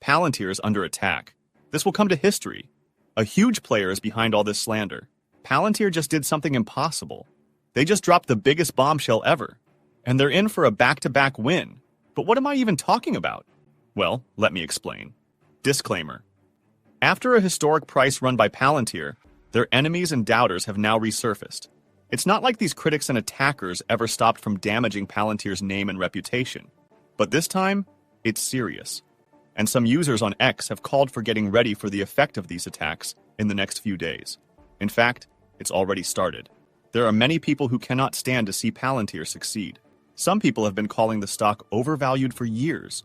Palantir is under attack. This will come to history. A huge player is behind all this slander. Palantir just did something impossible. They just dropped the biggest bombshell ever. And they're in for a back-to-back win. But what am I even talking about? Well, let me explain. Disclaimer. After a historic price run by Palantir, their enemies and doubters have now resurfaced. It's not like these critics and attackers ever stopped from damaging Palantir's name and reputation. But this time, it's serious. And some users on X have called for getting ready for the effect of these attacks in the next few days. In fact, it's already started. There are many people who cannot stand to see Palantir succeed. Some people have been calling the stock overvalued for years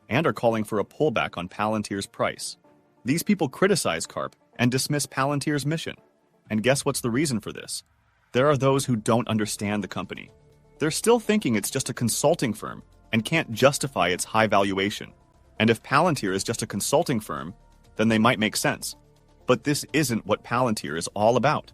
and are calling for a pullback on Palantir's price. These people criticize CARP and dismiss Palantir's mission. And guess what's the reason for this? There are those who don't understand the company. They're still thinking it's just a consulting firm and can't justify its high valuation. And if Palantir is just a consulting firm, then they might make sense. But this isn't what Palantir is all about.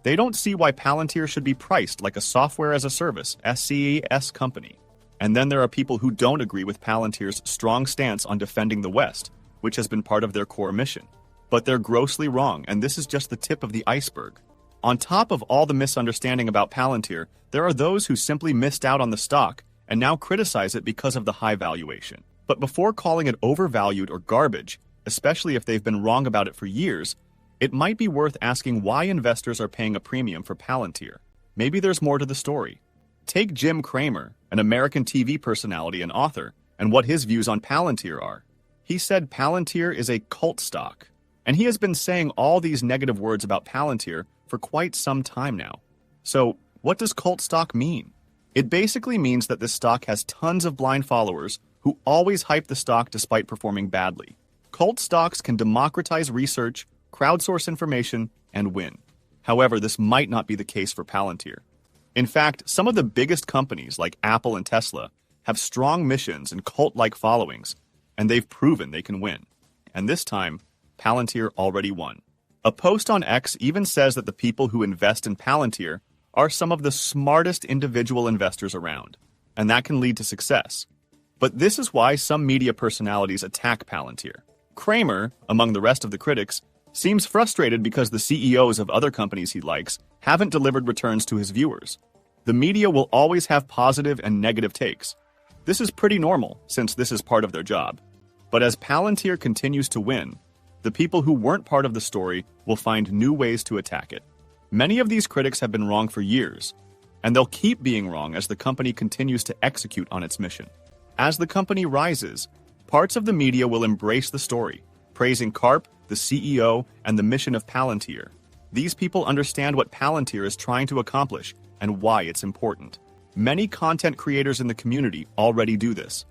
They don't see why Palantir should be priced like a software-as-a-service (SaaS) company. And then there are people who don't agree with Palantir's strong stance on defending the West, which has been part of their core mission. But they're grossly wrong, and this is just the tip of the iceberg. On top of all the misunderstanding about Palantir, there are those who simply missed out on the stock and now criticize it because of the high valuation. But before calling it overvalued or garbage, especially if they've been wrong about it for years, it might be worth asking why investors are paying a premium for Palantir. Maybe there's more to the story. Take Jim Cramer, an American TV personality and author, and what his views on Palantir are. He said Palantir is a cult stock, and he has been saying all these negative words about Palantir for quite some time now. So, what does cult stock mean? It basically means that this stock has tons of blind followers who always hype the stock despite performing badly. Cult stocks can democratize research, crowdsource information, and win. However, this might not be the case for Palantir. In fact, some of the biggest companies like Apple and Tesla have strong missions and cult-like followings, and they've proven they can win. And this time, Palantir already won. A post on X even says that the people who invest in Palantir are some of the smartest individual investors around, and that can lead to success. But this is why some media personalities attack Palantir. Cramer, among the rest of the critics, seems frustrated because the CEOs of other companies he likes haven't delivered returns to his viewers. The media will always have positive and negative takes. This is pretty normal, since this is part of their job. But as Palantir continues to win, the people who weren't part of the story will find new ways to attack it. Many of these critics have been wrong for years, and they'll keep being wrong as the company continues to execute on its mission. As the company rises, parts of the media will embrace the story, praising CARP, the CEO, and the mission of Palantir. These people understand what Palantir is trying to accomplish and why it's important. Many content creators in the community already do this.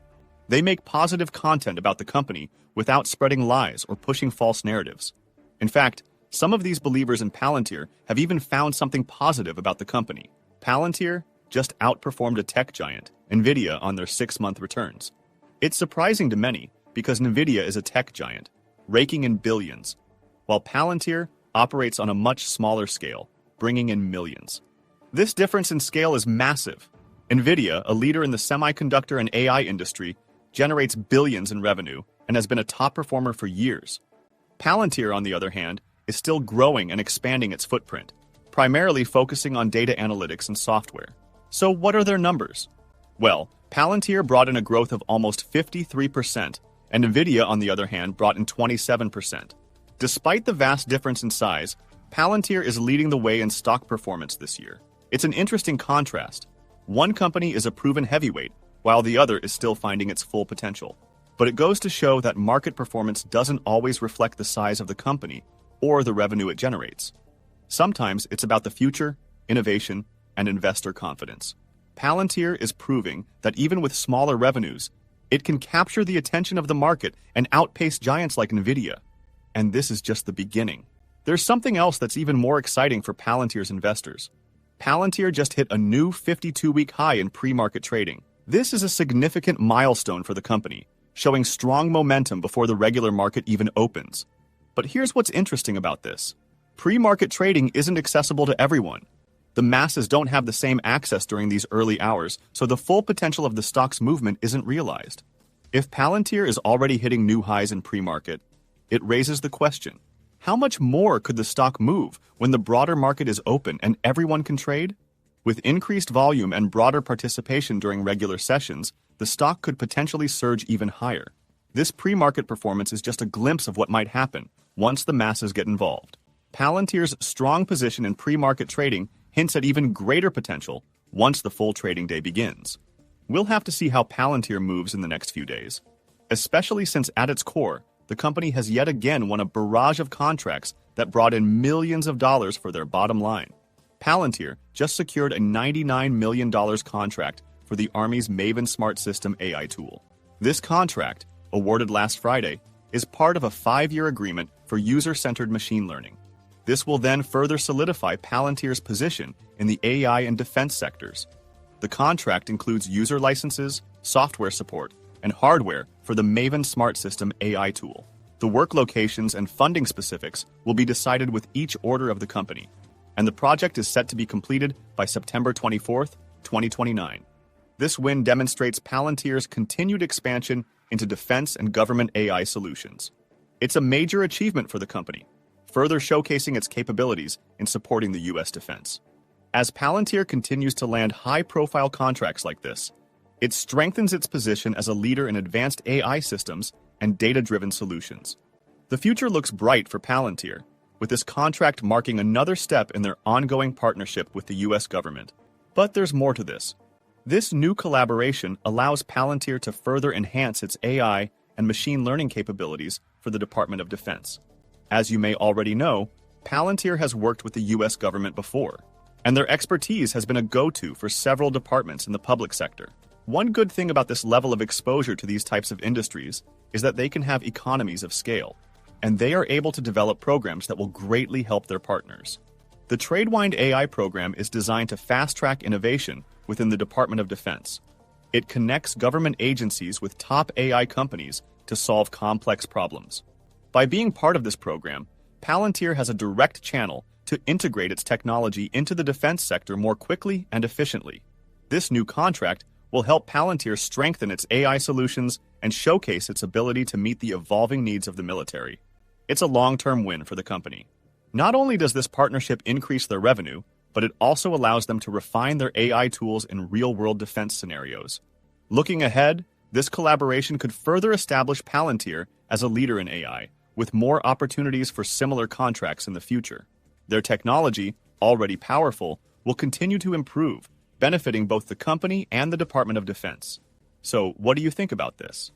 They make positive content about the company without spreading lies or pushing false narratives. In fact, some of these believers in Palantir have even found something positive about the company. Palantir just outperformed a tech giant, Nvidia, on their 6-month returns. It's surprising to many because Nvidia is a tech giant, raking in billions, while Palantir operates on a much smaller scale, bringing in millions. This difference in scale is massive. Nvidia, a leader in the semiconductor and AI industry, generates billions in revenue and has been a top performer for years. Palantir, on the other hand, is still growing and expanding its footprint, primarily focusing on data analytics and software. So what are their numbers? Well, Palantir brought in a growth of almost 53%, and Nvidia, on the other hand, brought in 27%. Despite the vast difference in size, Palantir is leading the way in stock performance this year. It's an interesting contrast. One company is a proven heavyweight, while the other is still finding its full potential. But it goes to show that market performance doesn't always reflect the size of the company or the revenue it generates. Sometimes it's about the future, innovation, and investor confidence. Palantir is proving that even with smaller revenues, it can capture the attention of the market and outpace giants like Nvidia. And this is just the beginning. There's something else that's even more exciting for Palantir's investors. Palantir just hit a new 52-week high in pre-market trading. This is a significant milestone for the company, showing strong momentum before the regular market even opens. But here's what's interesting about this. Pre-market trading isn't accessible to everyone. The masses don't have the same access during these early hours, so the full potential of the stock's movement isn't realized. If Palantir is already hitting new highs in pre-market, it raises the question, how much more could the stock move when the broader market is open and everyone can trade? With increased volume and broader participation during regular sessions, the stock could potentially surge even higher. This pre-market performance is just a glimpse of what might happen once the masses get involved. Palantir's strong position in pre-market trading hints at even greater potential once the full trading day begins. We'll have to see how Palantir moves in the next few days, especially since at its core, the company has yet again won a barrage of contracts that brought in millions of dollars for their bottom line. Palantir just secured a $99 million contract for the Army's Maven Smart System AI tool. This contract, awarded last Friday, is part of a 5-year agreement for user-centered machine learning. This will then further solidify Palantir's position in the AI and defense sectors. The contract includes user licenses, software support, and hardware for the Maven Smart System AI tool. The work locations and funding specifics will be decided with each order of the company, and the project is set to be completed by September 24, 2029. This win demonstrates Palantir's continued expansion into defense and government AI solutions. It's a major achievement for the company, further showcasing its capabilities in supporting the U.S. defense. As Palantir continues to land high-profile contracts like this, it strengthens its position as a leader in advanced AI systems and data-driven solutions. The future looks bright for Palantir, with this contract marking another step in their ongoing partnership with the U.S. government. But there's more to this. This new collaboration allows Palantir to further enhance its AI and machine learning capabilities for the Department of Defense. As you may already know, Palantir has worked with the U.S. government before, and their expertise has been a go-to for several departments in the public sector. One good thing about this level of exposure to these types of industries is that they can have economies of scale, and they are able to develop programs that will greatly help their partners. The Tradewind AI program is designed to fast-track innovation within the Department of Defense. It connects government agencies with top AI companies to solve complex problems. By being part of this program, Palantir has a direct channel to integrate its technology into the defense sector more quickly and efficiently. This new contract will help Palantir strengthen its AI solutions and showcase its ability to meet the evolving needs of the military. It's a long-term win for the company. Not only does this partnership increase their revenue, but it also allows them to refine their AI tools in real-world defense scenarios. Looking ahead, this collaboration could further establish Palantir as a leader in AI, with more opportunities for similar contracts in the future. Their technology, already powerful, will continue to improve, benefiting both the company and the Department of Defense. So, what do you think about this?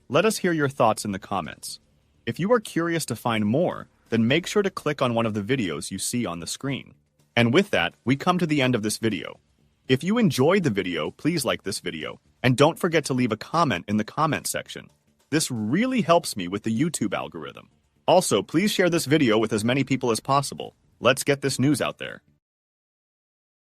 Let us hear your thoughts in the comments. If you are curious to find more, then make sure to click on one of the videos you see on the screen. And with that, we come to the end of this video. If you enjoyed the video, please like this video, and don't forget to leave a comment in the comment section. This really helps me with the YouTube algorithm. Also, please share this video with as many people as possible. Let's get this news out there.